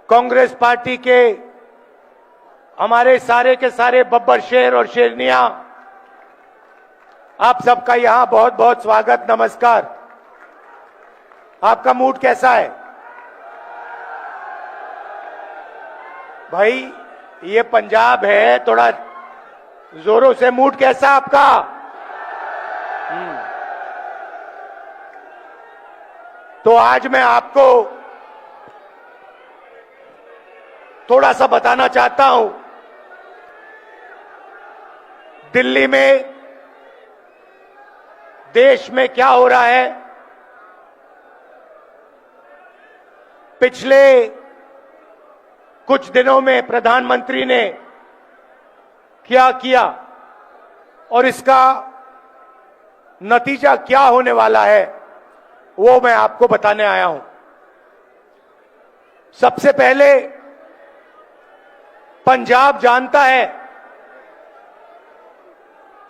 Congress party के हमारे सारे के सारे बब्बर शेर और शेरनियां, आप सबका यहां बहुत बहुत स्वागत, नमस्कार। आपका मूड कैसा है भाई? ये पंजाब है, थोड़ा जोरों से मूड कैसा आपका? तो आज मैं आपको थोड़ा सा बताना चाहता हूं, दिल्ली में, देश में क्या हो रहा है। पिछले कुछ दिनों में प्रधानमंत्री ने क्या किया और इसका नतीजा क्या होने वाला है, वो मैं आपको बताने आया हूं। सबसे पहले, पंजाब जानता है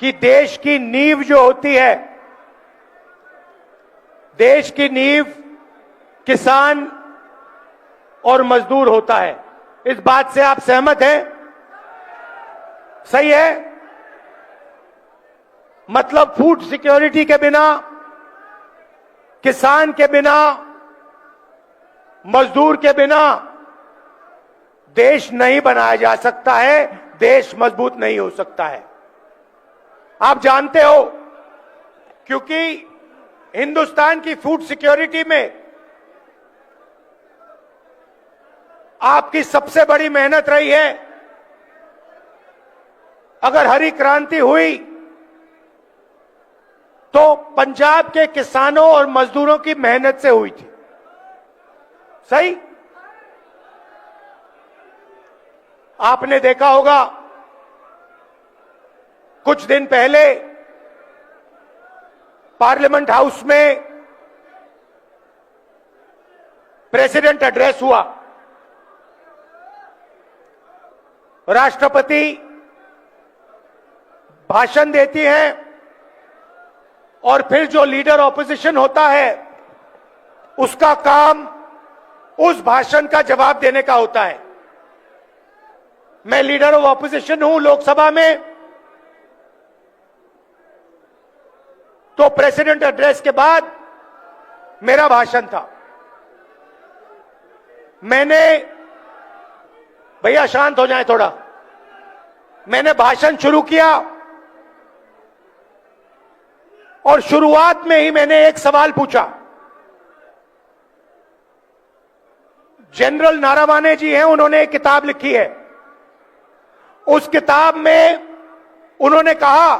कि देश की नींव जो होती है, देश की नींव किसान और मजदूर होता है। इस बात से आप सहमत हैं? सही है? मतलब फूड सिक्योरिटी के बिना, किसान के बिना, मजदूर के बिना देश नहीं बनाया जा सकता है, देश मजबूत नहीं हो सकता है। आप जानते हो, क्योंकि हिंदुस्तान की फूड सिक्योरिटी में आपकी सबसे बड़ी मेहनत रही है। अगर हरी क्रांति हुई तो पंजाब के किसानों और मजदूरों की मेहनत से हुई थी। सही? आपने देखा होगा, कुछ दिन पहले पार्लियामेंट हाउस में प्रेसिडेंट एड्रेस हुआ। राष्ट्रपति भाषण देती हैं और फिर जो लीडर ऑपोजिशन होता है, उसका काम उस भाषण का जवाब देने का होता है। मैं लीडर ऑफ ऑपोजिशन हूं लोकसभा में, तो प्रेसिडेंट एड्रेस के बाद मेरा भाषण था। मैंने, भैया शांत हो जाए थोड़ा, मैंने भाषण शुरू किया और शुरुआत में ही मैंने एक सवाल पूछा। जनरल नारावाने जी हैं, उन्होंने एक किताब लिखी है। उस किताब में उन्होंने कहा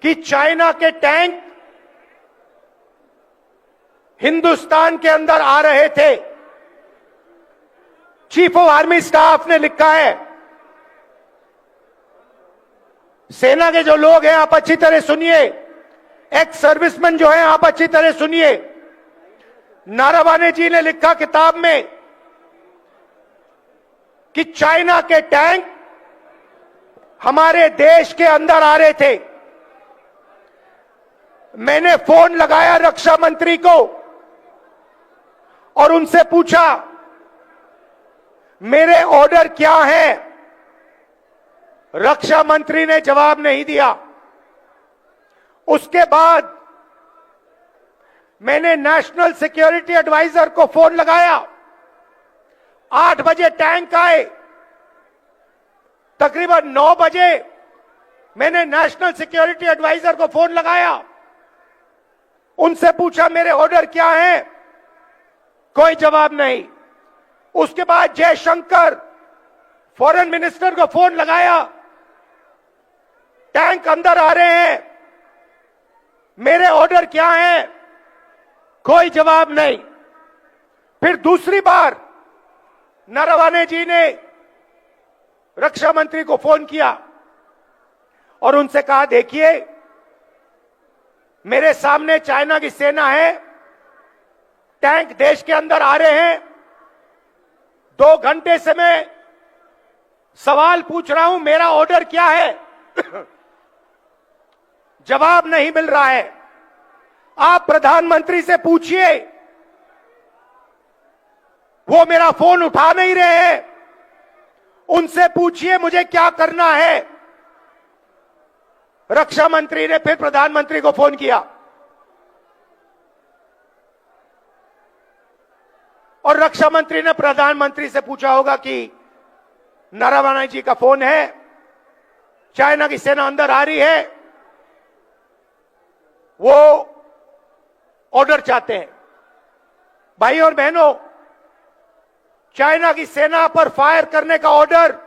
कि चाइना के टैंक हिंदुस्तान के अंदर आ रहे थे। चीफ ऑफ आर्मी स्टाफ ने लिखा है। सेना के जो लोग हैं, आप अच्छी तरह सुनिए, एक्स सर्विसमैन जो हैं, आप अच्छी तरह सुनिए। नारावाने जी ने लिखा किताब में कि चाइना के टैंक हमारे देश के अंदर आ रहे थे। मैंने फोन लगाया रक्षा मंत्री को और उनसे पूछा, मेरे ऑर्डर क्या है? रक्षा मंत्री ने जवाब नहीं दिया। उसके बाद मैंने नेशनल सिक्योरिटी एडवाइजर को फोन लगाया। 8 बजे टैंक आए। तकरीबन 9 बजे मैंने नेशनल सिक्योरिटी एडवाइजर को फोन लगाया, उनसे पूछा मेरे ऑर्डर क्या हैं? कोई जवाब नहीं। उसके बाद जयशंकर फॉरेन मिनिस्टर को फोन लगाया, टैंक अंदर आ रहे हैं, मेरे ऑर्डर क्या हैं? कोई जवाब नहीं। फिर दूसरी बार नारावाने जी ने रक्षा मंत्री को फोन किया और उनसे कहा, देखिए मेरे सामने चाइना की सेना है, टैंक देश के अंदर आ रहे हैं, 2 घंटे से मैं सवाल पूछ रहा हूं, मेरा ऑर्डर क्या है? जवाब नहीं मिल रहा है। आप प्रधानमंत्री से पूछिए वो मेरा फोन उठा नहीं रहे हैं। उनसे पूछिए मुझे क्या करना है। रक्षा मंत्री ने फिर प्रधानमंत्री को फोन किया और रक्षा मंत्री ने प्रधानमंत्री से पूछा होगा कि नरवणे जी का फोन है, चाइना की सेना अंदर आ रही है, वो ऑर्डर चाहते हैं। भाई और बहनों, चाइना की सेना पर फायर करने का ऑर्डर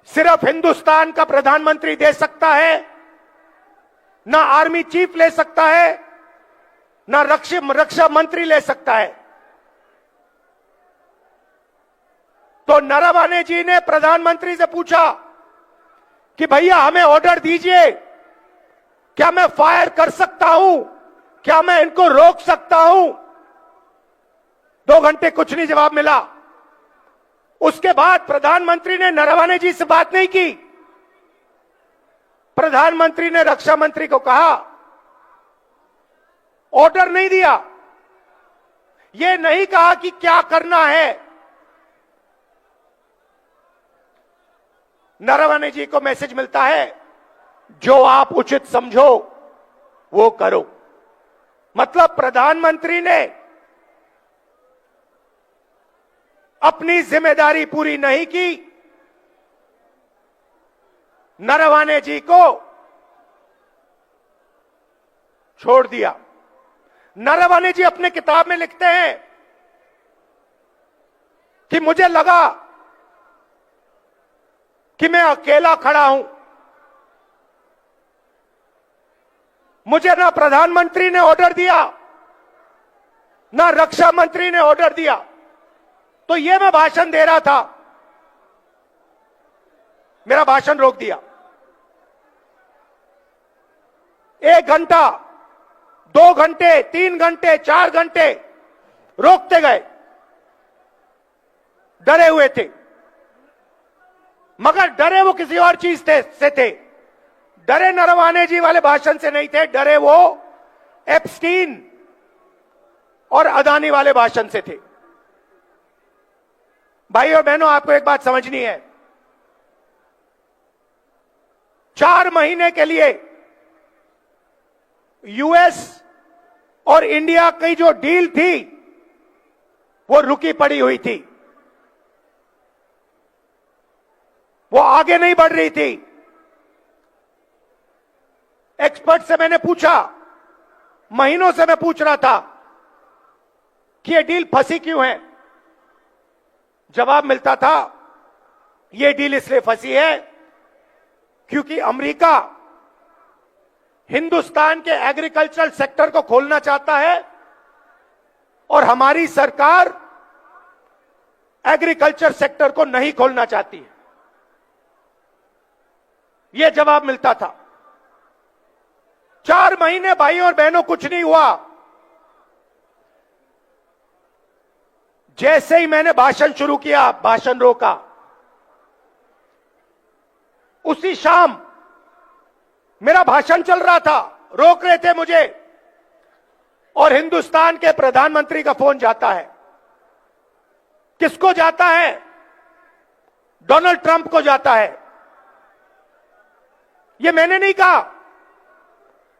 सिर्फ हिंदुस्तान का प्रधानमंत्री दे सकता है, ना आर्मी चीफ ले सकता है, ना रक्षा मंत्री ले सकता है। तो नरवणे जी ने प्रधानमंत्री से पूछा कि भैया हमें ऑर्डर दीजिए, क्या मैं फायर कर सकता हूं, क्या मैं इनको रोक सकता हूं। 2 घंटे कुछ नहीं जवाब मिला। उसके बाद प्रधानमंत्री ने नरवणे जी से बात नहीं की। प्रधानमंत्री ने रक्षा मंत्री को कहा, ऑर्डर नहीं दिया, यह नहीं कहा कि क्या करना है। नरवणे जी को मैसेज मिलता है, जो आप उचित समझो वो करो। मतलब प्रधानमंत्री ने अपनी जिम्मेदारी पूरी नहीं की, नरवणे जी को छोड़ दिया। नरवणे जी अपने किताब में लिखते हैं कि मुझे लगा कि मैं अकेला खड़ा हूं, मुझे ना प्रधानमंत्री ने ऑर्डर दिया, ना रक्षा मंत्री ने ऑर्डर दिया, तो ये मैं भाषण दे रहा था, मेरा भाषण रोक दिया। 1 घंटा, 2 घंटे, 3 घंटे, 4 घंटे रोकते गए, डरे हुए थे। मगर डरे वो किसी और चीज से थे। डरे नरवणे जी वाले भाषण से नहीं थे, डरे वो एप्स्टीन और अदानी वाले भाषण से थे। भाई और बहनों, आपको एक बात समझनी है, 4 महीने के लिए यूएस और इंडिया की जो डील थी वो रुकी पड़ी हुई थी, वो आगे नहीं बढ़ रही थी। एक्सपर्ट से मैंने पूछा, महीनों से मैं पूछ रहा था कि ये डील फंसी क्यों है। जवाब मिलता था, ये डील इसलिए फंसी है क्योंकि अमेरिका हिंदुस्तान के एग्रीकल्चरल सेक्टर को खोलना चाहता है और हमारी सरकार एग्रीकल्चर सेक्टर को नहीं खोलना चाहती है। यह जवाब मिलता था। 4 महीने भाई और बहनों कुछ नहीं हुआ। जैसे ही मैंने भाषण शुरू किया, भाषण रोका, उसी शाम मेरा भाषण चल रहा था, रोक रहे थे मुझे, और हिंदुस्तान के प्रधानमंत्री का फोन जाता है। किसको जाता है? डोनाल्ड ट्रंप को जाता है। यह मैंने नहीं कहा,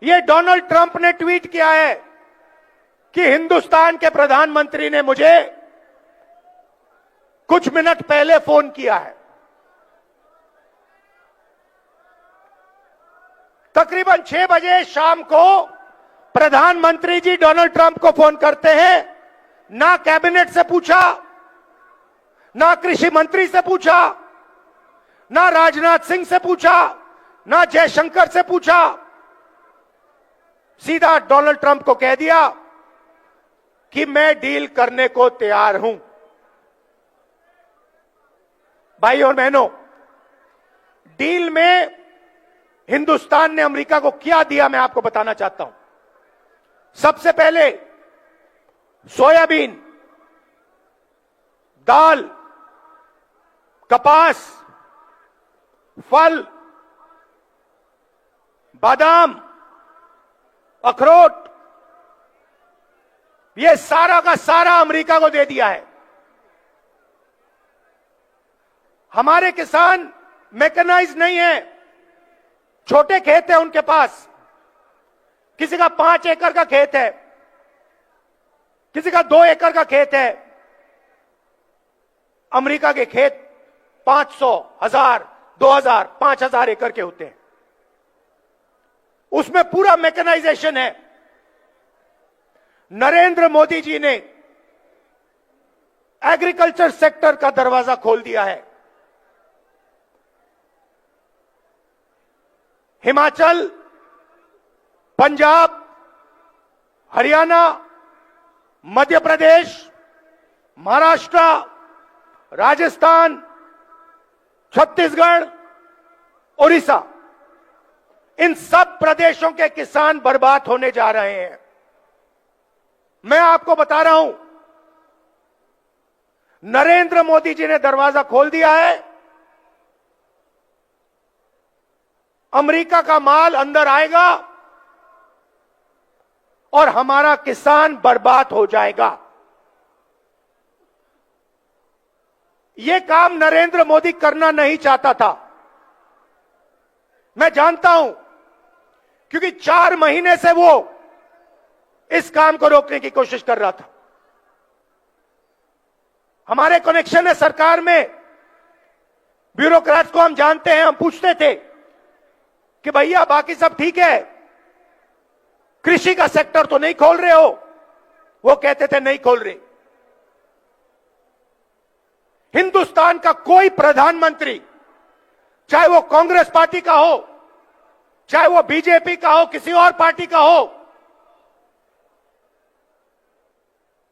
यह डोनाल्ड ट्रंप ने ट्वीट किया है कि हिंदुस्तान के प्रधानमंत्री ने मुझे कुछ मिनट पहले फोन किया है। तकरीबन 6 बजे शाम को प्रधानमंत्री जी डोनाल्ड ट्रंप को फोन करते हैं। ना कैबिनेट से पूछा, ना कृषि मंत्री से पूछा, ना राजनाथ सिंह से पूछा, ना जयशंकर से पूछा, सीधा डोनाल्ड ट्रंप को कह दिया कि मैं डील करने को तैयार हूं। भाई और बहनों, डील में हिंदुस्तान ने अमेरिका को क्या दिया, मैं आपको बताना चाहता हूं। सबसे पहले सोयाबीन, दाल, कपास, फल, बादाम, अखरोट, ये सारा का सारा अमेरिका को दे दिया है। हमारे किसान मैकेनाइज नहीं है, छोटे खेत है उनके पास। किसी का 5 एकड़ का खेत है, किसी का 2 एकड़ का खेत है। अमेरिका के खेत 500, 1000, 2000, 5000 एकड़ के होते हैं। उसमें पूरा मैकेनाइजेशन है। नरेंद्र मोदी जी ने एग्रीकल्चर सेक्टर का दरवाजा खोल दिया है। हिमाचल, पंजाब, हरियाणा, मध्य प्रदेश, महाराष्ट्र, राजस्थान, छत्तीसगढ़, उड़ीसा, इन सब प्रदेशों के किसान बर्बाद होने जा रहे हैं। मैं आपको बता रहा हूं, नरेंद्र मोदी जी ने दरवाजा खोल दिया है। अमेरिका का माल अंदर आएगा और हमारा किसान बर्बाद हो जाएगा। यह काम नरेंद्र मोदी करना नहीं चाहता था, मैं जानता हूं, क्योंकि 4 महीने से वो इस काम को रोकने की कोशिश कर रहा था। हमारे कनेक्शन है सरकार में, ब्यूरोक्रेट्स को हम जानते हैं। हम पूछते थे कि भैया बाकी सब ठीक है, कृषि का सेक्टर तो नहीं खोल रहे हो? वो कहते थे नहीं खोल रहे। हिंदुस्तान का कोई प्रधानमंत्री, चाहे वो कांग्रेस पार्टी का हो, चाहे वो बीजेपी का हो, किसी और पार्टी का हो,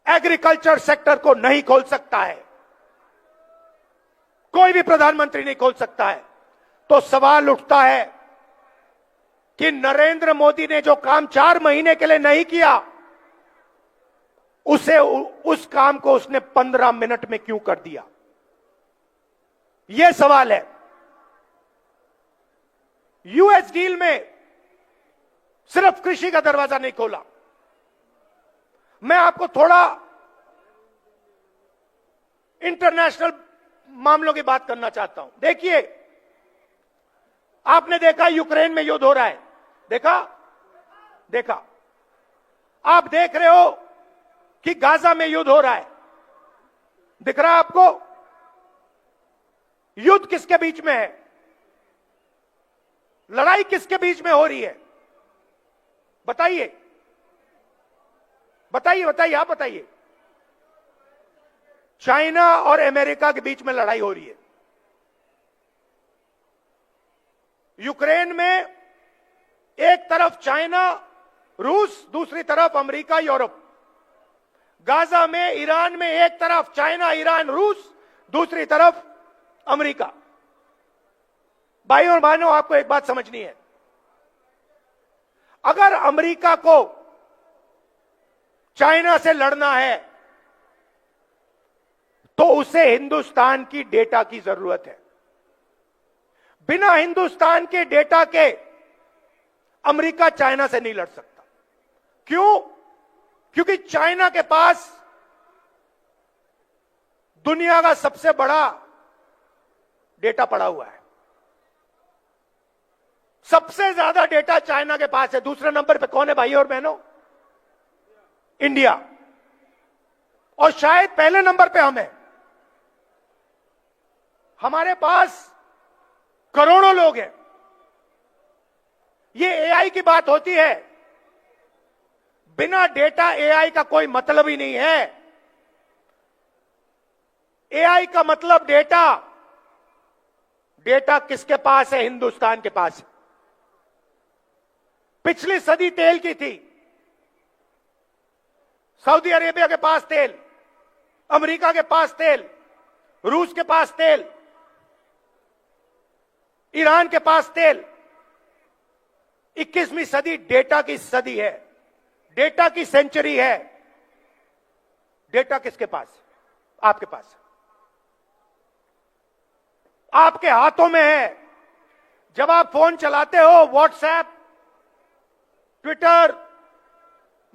एग्रीकल्चर सेक्टर को नहीं खोल सकता है। कोई भी प्रधानमंत्री नहीं खोल सकता है। तो सवाल उठता है कि नरेंद्र मोदी ने जो काम 4 महीने के लिए नहीं किया, उस काम को उसने 15 मिनट में क्यों कर दिया? यह सवाल है। यूएस डील में सिर्फ कृषि का दरवाजा नहीं खोला। मैं आपको थोड़ा इंटरनेशनल मामलों की बात करना चाहता हूं। देखिए, आपने देखा यूक्रेन में युद्ध हो रहा है, देखा। आप देख रहे हो कि गाजा में युद्ध हो रहा है, दिख रहा है आपको? युद्ध किसके बीच में है? लड़ाई किसके बीच में हो रही है? बताइए, आप बताइए। चाइना और अमेरिका के बीच में लड़ाई हो रही है। यूक्रेन में एक तरफ चाइना, रूस, दूसरी तरफ अमेरिका, यूरोप। गाजा में, ईरान में एक तरफ चाइना, ईरान, रूस, दूसरी तरफ अमेरिका। भाइयों और बहनों, आपको एक बात समझनी है। अगर अमेरिका को चाइना से लड़ना है तो उसे हिंदुस्तान की डेटा की जरूरत है। बिना हिंदुस्तान के डेटा के अमेरिका चाइना से नहीं लड़ सकता। क्यों? क्योंकि चाइना के पास दुनिया का सबसे बड़ा डेटा पड़ा हुआ है। सबसे ज्यादा डेटा चाइना के पास है। दूसरे नंबर पे कौन है भाई और बहनों? इंडिया। और शायद पहले नंबर पे हम हैं। हमारे पास करोड़ों लोग हैं। ये एआई की बात होती है, बिना डेटा एआई का कोई मतलब ही नहीं है। एआई का मतलब डेटा। डेटा किसके पास है? हिंदुस्तान के पास है। पिछली सदी तेल की थी। सऊदी अरेबिया के पास तेल, अमेरिका के पास तेल, रूस के पास तेल, ईरान के पास तेल। 21वीं सदी डेटा की सदी है, डेटा की सेंचुरी है। डेटा किसके पास? आपके पास, आपके हाथों में है। जब आप फोन चलाते हो, व्हाट्सएप, ट्विटर,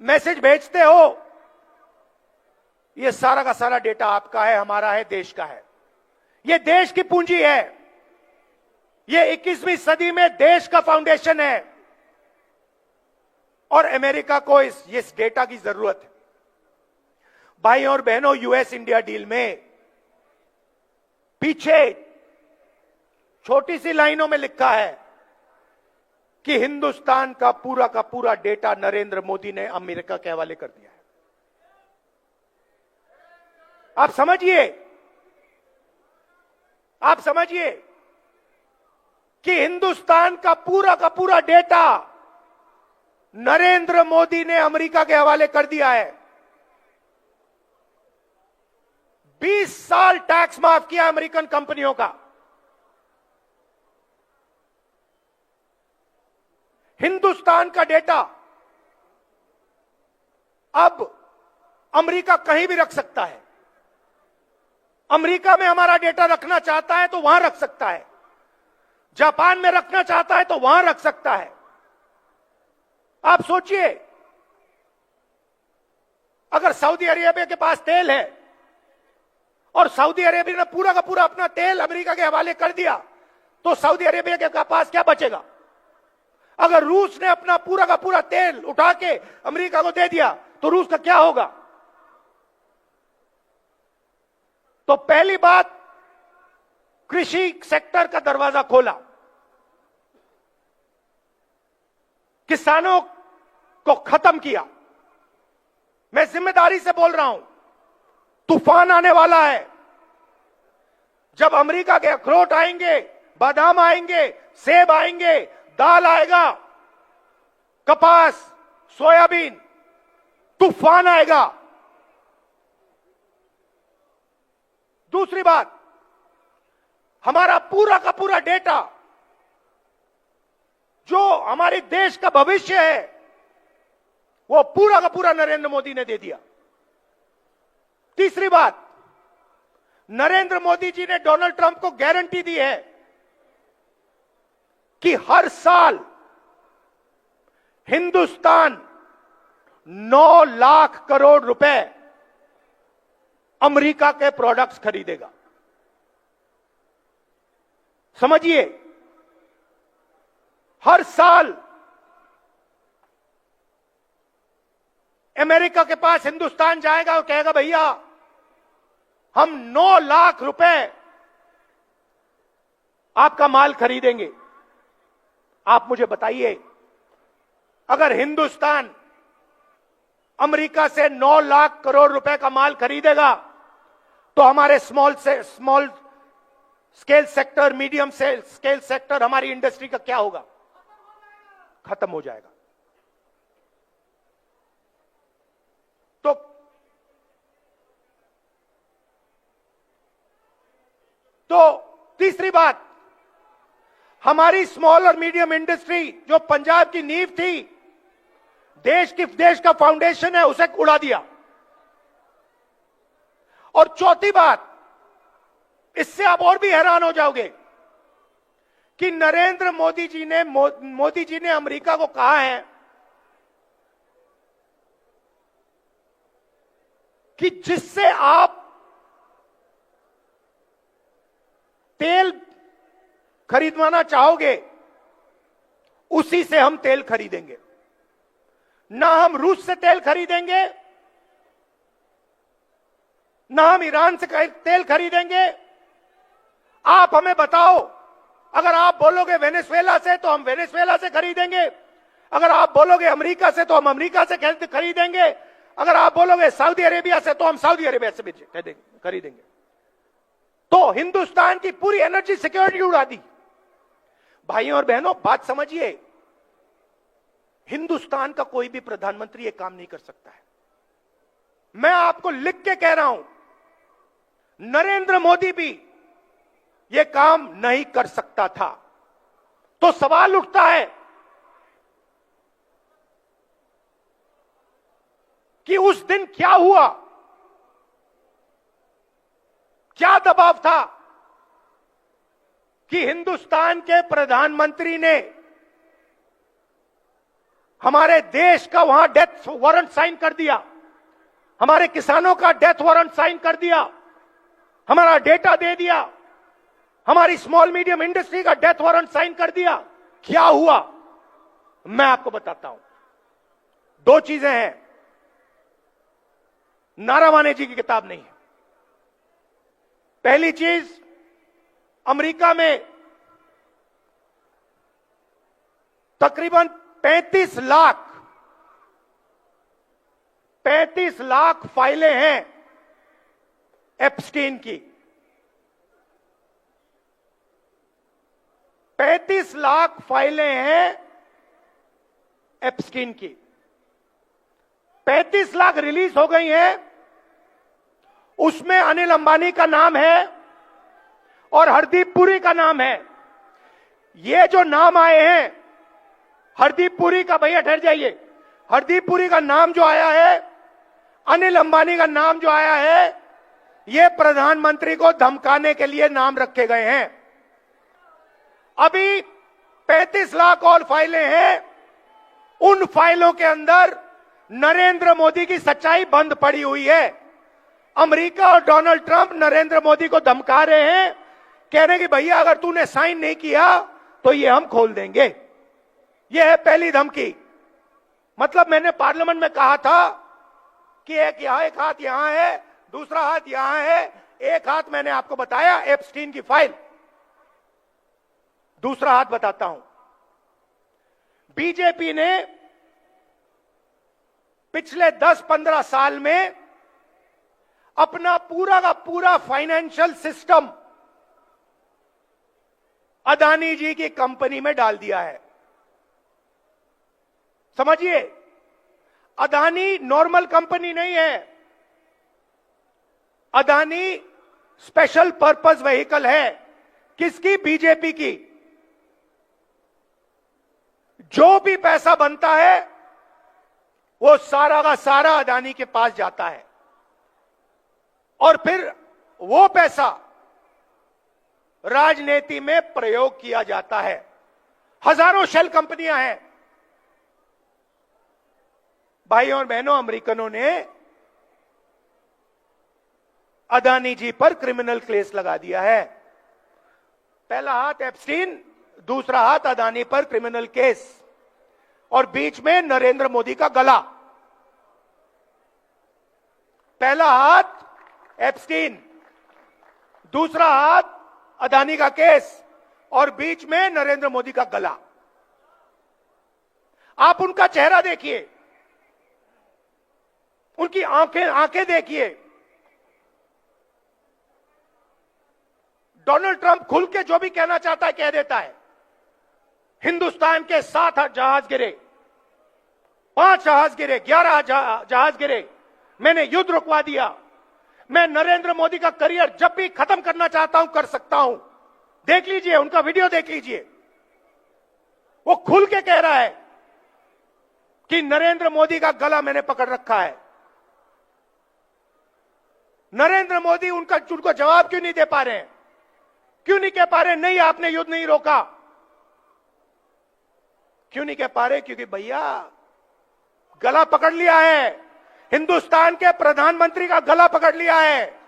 मैसेज भेजते हो, ये सारा का सारा डेटा आपका है, हमारा है, देश का है। ये देश की पूंजी है। ये 21वीं सदी में देश का फाउंडेशन है और अमेरिका को इस डेटा की जरूरत है। भाई और बहनों, यूएस इंडिया डील में पीछे छोटी सी लाइनों में लिखा है कि हिंदुस्तान का पूरा डेटा नरेंद्र मोदी ने अमेरिका के हवाले कर दिया है। आप समझिए कि हिंदुस्तान का पूरा डेटा नरेंद्र मोदी ने अमेरिका के हवाले कर दिया है। 20 साल टैक्स माफ किया अमेरिकन कंपनियों का। हिंदुस्तान का डेटा अब अमेरिका कहीं भी रख सकता है। अमेरिका में हमारा डेटा रखना चाहता है तो वहां रख सकता है, जापान में रखना चाहता है तो वहां रख सकता है। आप सोचिए, अगर सऊदी अरेबिया के पास तेल है और सऊदी अरेबिया ने पूरा का पूरा अपना तेल अमेरिका के हवाले कर दिया तो सऊदी अरेबिया के पास क्या बचेगा? अगर रूस ने अपना पूरा का पूरा तेल उठा के अमेरिका को दे दिया तो रूस का क्या होगा? तो पहली बात, कृषि सेक्टर का दरवाजा खोला, किसानों को खत्म किया। मैं जिम्मेदारी से बोल रहा हूं, तूफान आने वाला है। जब अमेरिका के अखरोट आएंगे, बादाम आएंगे, सेब आएंगे, दाल आएगा, कपास, सोयाबीन, तूफान आएगा। दूसरी बात, हमारा पूरा का पूरा डेटा जो हमारे देश का भविष्य है वो पूरा का पूरा नरेंद्र मोदी ने दे दिया। तीसरी बात, नरेंद्र मोदी जी ने डोनाल्ड ट्रंप को गारंटी दी है कि हर साल हिंदुस्तान 9 लाख करोड़ रुपए अमेरिका के प्रोडक्ट्स खरीदेगा। समझिए, हर साल अमेरिका के पास हिंदुस्तान जाएगा और कहेगा भैया हम 9 लाख रुपए आपका माल खरीदेंगे। आप मुझे बताइए, अगर हिंदुस्तान अमेरिका से 9 लाख करोड़ रुपए का माल खरीदेगा तो हमारे small scale sector, medium scale sector, हमारी इंडस्ट्री का क्या होगा? खत्म हो जाएगा। तो तीसरी बात, हमारी स्मॉल और मीडियम इंडस्ट्री जो पंजाब की नींव थी, देश का फाउंडेशन है, उसे उड़ा दिया। और चौथी बात, इससे आप और भी हैरान हो जाओगे कि नरेंद्र मोदी जी ने अमेरिका को कहा है कि जिससे आप तेल खरीदवाना चाहोगे उसी से हम तेल खरीदेंगे। ना हम रूस से तेल खरीदेंगे, ना हम ईरान से तेल खरीदेंगे। आप हमें बताओ, अगर आप बोलोगे वेनेजुएला से तो हम वेनेजुएला से खरीदेंगे, अगर आप बोलोगे अमेरिका से तो हम अमेरिका से खरीदेंगे, अगर आप बोलोगे सऊदी अरेबिया से तो हम सऊदी अरेबिया से भी खरीदेंगे। तो हिंदुस्तान की पूरी एनर्जी सिक्योरिटी उड़ा दी। भाइयों और बहनों, बात समझिए, हिंदुस्तान का कोई भी प्रधानमंत्री यह काम नहीं कर सकता है। मैं आपको लिख के कह रहा हूं, नरेंद्र मोदी भी यह काम नहीं कर सकता था। तो सवाल उठता है कि उस दिन क्या हुआ, क्या दबाव था कि हिंदुस्तान के प्रधानमंत्री ने हमारे देश का वहां डेथ वारंट साइन कर दिया। हमारे किसानों का डेथ वारंट साइन कर दिया, हमारा डेटा दे दिया, हमारी स्मॉल मीडियम इंडस्ट्री का डेथ वारंट साइन कर दिया। क्या हुआ मैं आपको बताता हूं। दो चीजें हैं, नारावाने जी की किताब नहीं है। पहली चीज, अमेरिका में तकरीबन 35 लाख फाइलें हैं एप्स्टीन की। 35 लाख फाइलें हैं एप्स्टीन की। 35 लाख रिलीज हो गई हैं, उसमें अनिल अंबानी का नाम है और हरदीप पुरी का नाम है। ये जो नाम आए हैं हरदीप पुरी का, भैया ठहर जाइए, हरदीप पुरी का नाम जो आया है, अनिल अंबानी का नाम जो आया है, ये प्रधानमंत्री को धमकाने के लिए नाम रखे गए हैं। अभी 35 लाख और फाइलें हैं, उन फाइलों के अंदर नरेंद्र मोदी की सच्चाई बंद पड़ी हुई है। अमेरिका और डोनाल्ड ट्रंप नरेंद्र मोदी को धमका रहे हैं, कह रहे हैं कि भैया अगर तूने साइन नहीं किया तो ये हम खोल देंगे। ये है पहली धमकी। मतलब मैंने पार्लियामेंट में कहा था कि एक हाथ यहां है, दूसरा हाथ यहां है। एक हाथ मैंने आपको बताया एप्स्टीन की फाइल, दूसरा हाथ बताता हूं। बीजेपी ने पिछले 10-15 साल में अपना पूरा का पूरा फाइनेंशियल सिस्टम अदानी जी की कंपनी में डाल दिया है। समझिए, अदानी नॉर्मल कंपनी नहीं है, अदानी स्पेशल पर्पस व्हीकल है। किसकी? बीजेपी की। जो भी पैसा बनता है वो सारा का सारा अदानी के पास जाता है और फिर वो पैसा राजनीति में प्रयोग किया जाता है। हजारों शेल कंपनियां हैं। भाइयों और बहनों, अमेरिकनों ने अदानी जी पर क्रिमिनल केस लगा दिया है। पहला हाथ एप्स्टीन, दूसरा हाथ अदानी पर क्रिमिनल केस, और बीच में नरेंद्र मोदी का गला। पहला हाथ एप्स्टीन, दूसरा हाथ अदानी का केस, और बीच में नरेंद्र मोदी का गला। आप उनका चेहरा देखिए, उनकी आंखें देखिए। डोनाल्ड ट्रंप खुल के जो भी कहना चाहता है कह देता है। हिंदुस्तान के 7 जहाज गिरे, 5 जहाज गिरे, 11 जहाज गिरे, मैंने युद्ध रुकवा दिया। मैं नरेंद्र मोदी का करियर जब भी खत्म करना चाहता हूं कर सकता हूं। देख लीजिए, उनका वीडियो देख लीजिए। वो खुल के कह रहा है कि नरेंद्र मोदी का गला मैंने पकड़ रखा है। नरेंद्र मोदी उनको जवाब क्यों नहीं दे पा रहे हैं? क्यों नहीं कह पा रहे नहीं आपने युद्ध नहीं रोका? क्यों नहीं कह पा रहे? क्योंकि भैया गला पकड़ लिया है, हिंदुस्तान के प्रधानमंत्री का गला पकड़ लिया है।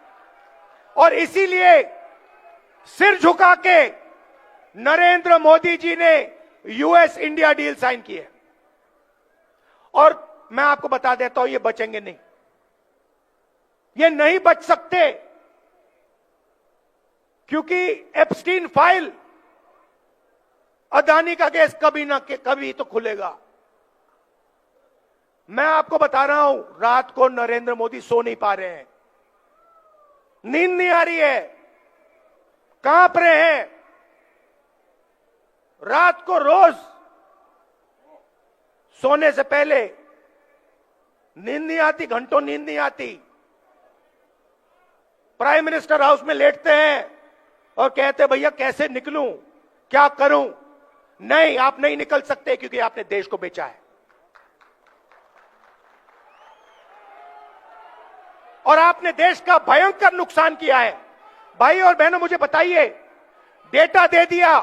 और इसीलिए सिर झुका के नरेंद्र मोदी जी ने यूएस इंडिया डील साइन की है। और मैं आपको बता देता हूं, ये बचेंगे नहीं, ये नहीं बच सकते, क्योंकि एप्स्टीन फाइल, अदानी का केस कभी ना कभी तो खुलेगा। मैं आपको बता रहा हूं, रात को नरेंद्र मोदी सो नहीं पा रहे हैं, नींद नहीं आ रही है, कांप रहे हैं। रात को रोज सोने से पहले नींद नहीं आती, घंटों नींद नहीं आती। प्राइम मिनिस्टर हाउस में लेटते हैं और कहते भैया कैसे निकलूं, क्या करूं? नहीं, आप नहीं निकल सकते, क्योंकि आपने देश को बेचा है। और आपने देश का भयंकर नुकसान किया है। भाई और बहनों, मुझे बताइए, डेटा दे दिया,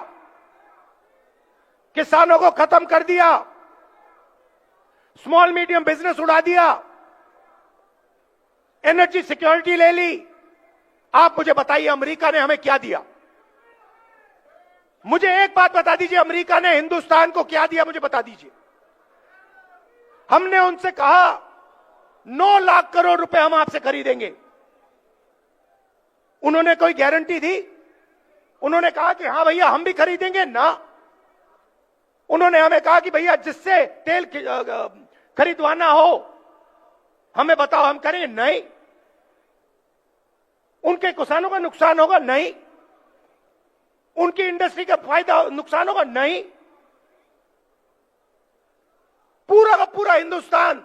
किसानों को खत्म कर दिया, स्मॉल मीडियम बिजनेस उड़ा दिया, एनर्जी सिक्योरिटी ले ली। आप मुझे बताइए अमेरिका ने हमें क्या दिया? मुझे एक बात बता दीजिए, अमेरिका ने हिंदुस्तान को क्या दिया? मुझे बता दीजिए। हमने उनसे कहा 9 लाख करोड़ रुपए हम आपसे खरीदेंगे। उन्होंने कोई गारंटी दी? उन्होंने कहा कि हां भैया हम भी खरीदेंगे ना। उन्होंने हमें कहा कि भैया जिससे तेल खरीदवाना हो हमें बताओ, हम करेंगे? नहीं। उनके किसानों का नुकसान होगा? नहीं। उनकी इंडस्ट्री का फायदा नुकसान होगा? नहीं। पूरा का पूरा हिंदुस्तान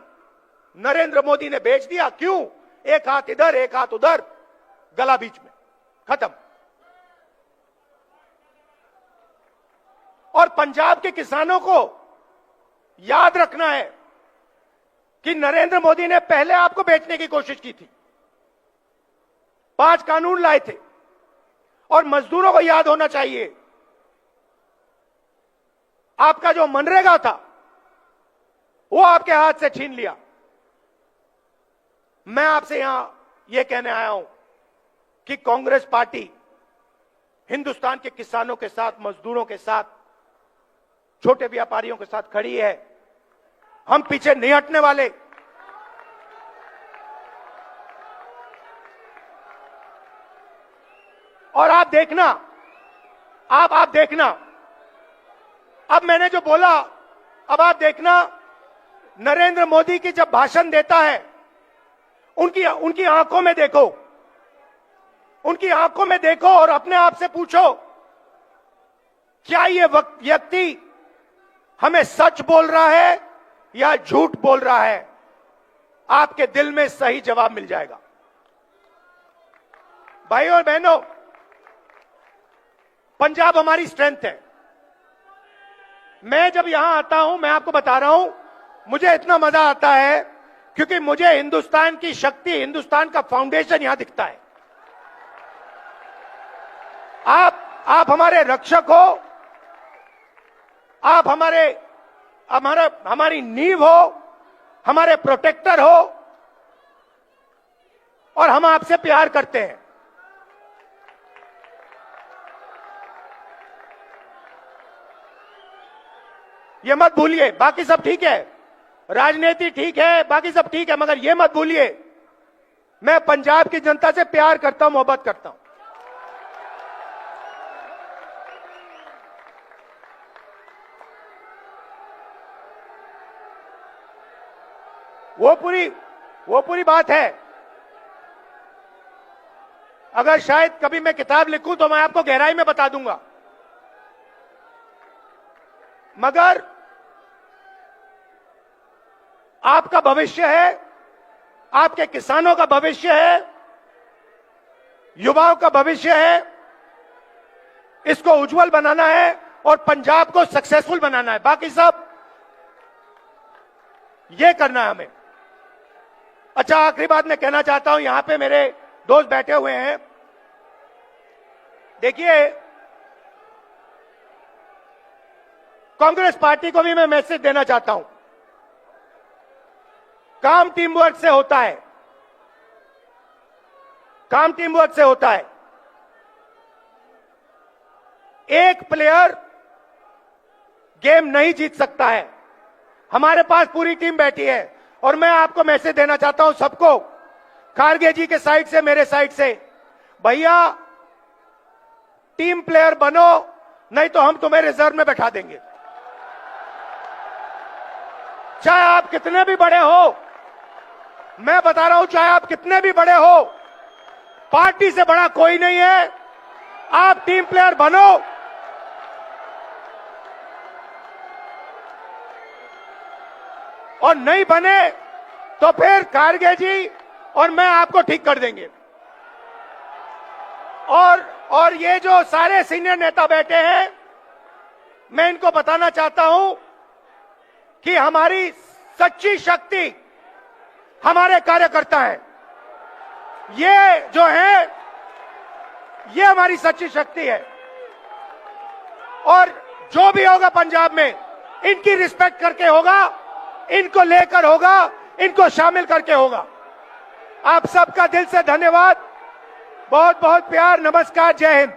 नरेंद्र मोदी ने बेच दिया। क्यों? एक हाथ इधर एक हाथ उधर, गला बीच में, खत्म। और पंजाब के किसानों को याद रखना है कि नरेंद्र मोदी ने पहले आपको बेचने की कोशिश की थी, 5 कानून लाए थे। और मजदूरों को याद होना चाहिए, आपका जो मनरेगा था वो आपके हाथ से छीन लिया। मैं आपसे यहां यह कहने आया हूं कि कांग्रेस पार्टी हिंदुस्तान के किसानों के साथ, मजदूरों के साथ, छोटे व्यापारियों के साथ खड़ी है। हम पीछे नहीं हटने वाले। और आप देखना, आप देखना, अब मैंने जो बोला, अब आप देखना, नरेंद्र मोदी की जब भाषण देता है, उनकी आंखों में देखो, उनकी आंखों में देखो और अपने आप से पूछो, क्या ये व्यक्ति हमें सच बोल रहा है या झूठ बोल रहा है? आपके दिल में सही जवाब मिल जाएगा। भाइयों और बहनों, पंजाब हमारी स्ट्रेंथ है। मैं जब यहां आता हूं, मैं आपको बता रहा हूं, मुझे इतना मजा आता है क्योंकि मुझे हिंदुस्तान की शक्ति, हिंदुस्तान का फाउंडेशन यहां दिखता है। आप हमारे रक्षक हो, आप हमारी नींव हो, हमारे प्रोटेक्टर हो, और हम आपसे प्यार करते हैं। ये मत भूलिए। बाकी सब ठीक है, राजनीति ठीक है, बाकी सब ठीक है, मगर ये मत भूलिए, मैं पंजाब की जनता से प्यार करता हूं, मोहब्बत करता हूं। वो पूरी बात है। अगर शायद कभी मैं किताब लिखूं तो मैं आपको गहराई में बता दूंगा, मगर आपका भविष्य है, आपके किसानों का भविष्य है, युवाओं का भविष्य है, इसको उज्जवल बनाना है और पंजाब को सक्सेसफुल बनाना है। बाकी सब ये करना है हमें। अच्छा, आखिरी बात मैं कहना चाहता हूं, यहां पे मेरे दोस्त बैठे हुए हैं। देखिए, कांग्रेस पार्टी को भी मैं मैसेज देना चाहता हूं, काम टीम वर्क से होता है, काम टीम वर्क से होता है। एक प्लेयर गेम नहीं जीत सकता है। हमारे पास पूरी टीम बैठी है और मैं आपको मैसेज देना चाहता हूं सबको, खारगे जी के साइड से, मेरे साइड से, भैया टीम प्लेयर बनो, नहीं तो हम तुम्हें रिजर्व में बैठा देंगे। चाहे आप कितने भी बड़े हो, मैं बता रहा हूं, चाहे आप कितने भी बड़े हो, पार्टी से बड़ा कोई नहीं है। आप टीम प्लेयर बनो, और नहीं बने तो फिर खारगे जी और मैं आपको ठीक कर देंगे। और ये जो सारे सीनियर नेता बैठे हैं, मैं इनको बताना चाहता हूं कि हमारी सच्ची शक्ति हमारे कार्यकर्ता हैं। ये जो है, ये हमारी सच्ची शक्ति है। और जो भी होगा पंजाब में, इनकी रिस्पेक्ट करके होगा, इनको लेकर होगा, इनको शामिल करके होगा। आप सबका दिल से धन्यवाद, बहुत बहुत प्यार, नमस्कार, जय हिंद।